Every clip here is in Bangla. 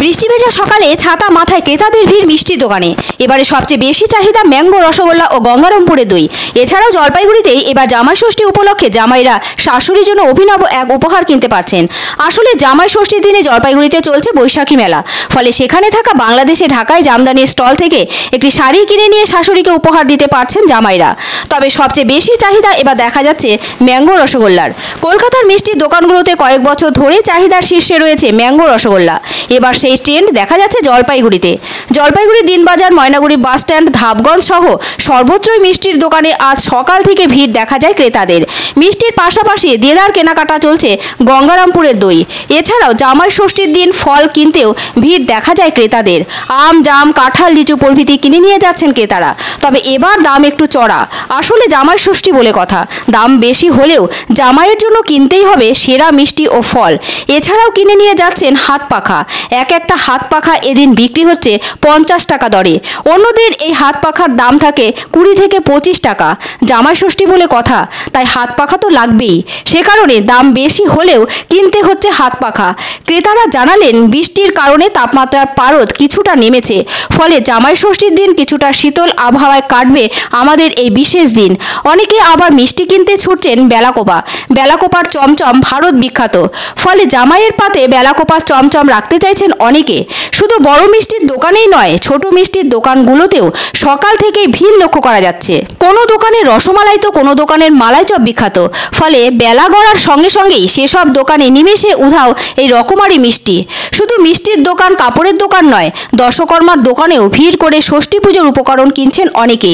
বৃষ্টি ভেজা সকালে ছাতা মাথায় ক্রেতাদের ভিড় মিষ্টির দোকানে। এবারে সবচেয়ে বেশি চাহিদা ম্যাঙ্গো, রসগোল্লা ও গঙ্গারামপুরের দই। এছাড়াও জলপাইগুড়িতে এবার জামাই ষষ্ঠী উপলক্ষে জামাইরা শাশুড়ির জন্য অভিনব এক উপহার কিনতে পারছেন। আসলে জামাই ষষ্ঠীর দিনে জলপাইগুড়িতে চলছে বৈশাখী মেলা, ফলে সেখানে থাকা বাংলাদেশে ঢাকায় জামদানির স্টল থেকে একটি শাড়ি কিনে নিয়ে শাশুড়িকে উপহার দিতে পারছেন জামাইরা। তবে সবচেয়ে বেশি চাহিদা এবার দেখা যাচ্ছে ম্যাঙ্গো, রসগোল্লার। কলকাতার মিষ্টির দোকানগুলোতে কয়েক বছর ধরে চাহিদার শীর্ষে রয়েছে ম্যাঙ্গো, রসগোল্লা। এবার সেই ট্রেন্ড দেখা যাচ্ছে জলপাইগুড়িতে। জলপাইগুড়ি, দিনবাজার, ময়নাগুড়ি বাস স্ট্যান্ড, ধাপগঞ্জ সহ সর্বত্রই মিষ্টির দোকানে আজ সকাল থেকে ভিড় দেখা যায় ক্রেতাদের। মিষ্টির পাশাপাশি দেদার কেনাকাটা চলছে গঙ্গারামপুরের দই। এছাড়াও জামাই ষষ্ঠীর দিন ফল কিনতেও ভিড় দেখা যায় ক্রেতাদের। আম, জাম, কাঁঠাল, লিচু প্রভৃতি কিনে নিয়ে যাচ্ছেন ক্রেতারা। তবে এবার দাম একটু চড়া। আসলে জামাই ষষ্ঠী বলে কথা, দাম বেশি হলেও জামাইয়ের জন্য কিনতেই হবে সেরা মিষ্টি ও ফল। এছাড়াও কিনে নিয়ে যাচ্ছেন হাত পাখা। এক একটা হাত পাখা এদিন বিক্রি হচ্ছে 50 টাকা দরে। অন্যদিন এই হাত পাখার দাম থাকে 20 থেকে 25 টাকা। জামাই ষষ্ঠী বলে কথা, তাই হাত পাখা তো লাগবেই। সে কারণে দাম বেশি হলেও কিনতে হচ্ছে হাত পাখা। ক্রেতারা জানালেন, বৃষ্টির কারণে তাপমাত্রার পারদ কিছুটা নেমেছে, ফলে জামাই ষষ্ঠীর দিন কিছুটা শীতল আবহাওয়ায় কাটবে আমাদের এই বিশেষ দিন। অনেকে আবার মিষ্টি কিনতে ছুটছেন বেলাকোপা। বেলাকোপার চমচম ভারত বিখ্যাত, ফলে জামাইয়ের পাতে বেলাকোপার চমচম রাখতে চাইছেন অনেকে। শুধু বড় মিষ্টির দোকানেই নয়, ছোট মিষ্টির দোকানগুলোতেও সকাল থেকে ভিড় লক্ষ্য করা যাচ্ছে। কোনো দোকানে রসমালাই তো কোনো দোকানের মালাই চপ বিখ্যাত, ফলে বেলা গড়ার সঙ্গে সঙ্গেই সেসব দোকানে নিমেষে উধাও এই রকমারি মিষ্টি। শুধু মিষ্টির দোকান, কাপড়ের দোকান নয়, দশকর্মার দোকানেও ভিড় করে ষষ্ঠী পুজোর উপকরণ কিনছেন অনেকে।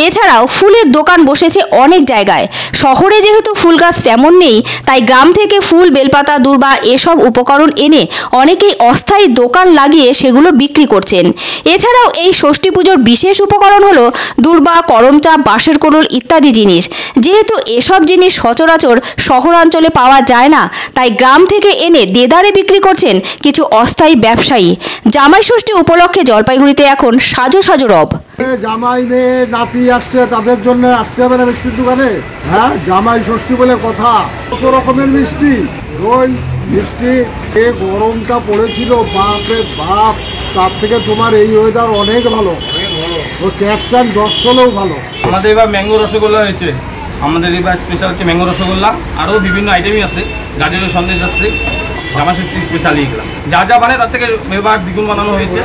এছাড়াও ফুলের দোকান বসেছে অনেক জায়গায়। শহরে যেহেতু ফুল গাছ তেমন নেই, তাই গ্রাম থেকে ফুল, বেলপাতা, দূর্বা এসব উপকরণ এনে অনেকেই অস্থায়ী দোকান লাগিয়ে সেগুলো বিক্রি করছেন। এছাড়াও এই ষষ্ঠী পুজোর বিশেষ উপকরণ হলো দূর্বা, করমচা, বাঁশের কোড়ল ইত্যাদি জিনিস। যেহেতু এসব জিনিস সচরাচর শহরাঞ্চলে পাওয়া যায় না, তাই গ্রাম থেকে এনে দেদারে বিক্রি করছেন কিছু অস্থায়ী ব্যবসায়ী। জামাই ষষ্ঠী উপলক্ষে জলপাইগুড়িতে এখন সাজো সাজো রব। জামাই মেয়ে নাতি আসছে, তাদের জন্য আসতে হবে না মিষ্টির দোকানে? হ্যাঁ, জামাই ষষ্ঠী বলে কথা। কত রকমের মিষ্টি, দই মিষ্টি। এই গরমটা পড়েছিল, বাপরে বাপ, তার থেকে তোমার এই ওয়েদার অনেক ভালো। ও ক্যাটসান 10 হলেও ভালো। আমাদের এবার ম্যাঙ্গো রসগোল্লা হয়েছে। আমাদের এবার স্পেশাল হচ্ছে ম্যাঙ্গো রসগোল্লা। আরও বিভিন্ন আইটেমই আছে, গাজরের সন্দেশ আছে। জামাই ষষ্ঠী স্পেশাল এইগুলো যা যা বানায় তার থেকে এবার দ্বিগুণ বানানো হয়েছে,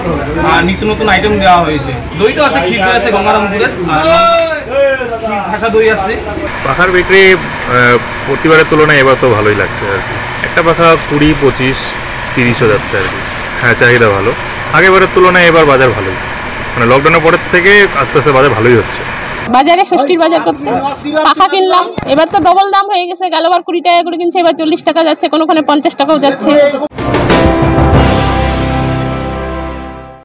আর নিত্য নতুন আইটেম দেওয়া হয়েছে। দই তো আছে, ক্ষীর দই আছে গঙ্গারামপুরের, ভাষা দই আছে। পাখার বিক্রি প্রতিবারের তুলনায় এবার তো ভালোই লাগছে আর কি। একটা পাখা 20, 25, 30ও যাচ্ছে আর কি। হ্যাঁ, চাহিদা ভালো। আগেবারের তুলনায় এবার বাজার ভালোই, মানে লকডাউনের পরের থেকে আস্তে আস্তে বাজার ভালোই হচ্ছে। বাজারে ষষ্ঠীর বাজার করতে পাখা কিনলাম, এবার তো ডবল দাম হয়ে গেছে। গেলবার 20 টাকা করে কিনছে, এবার 40 টাকা যাচ্ছে, কোনোখানে 50 টাকাও যাচ্ছে।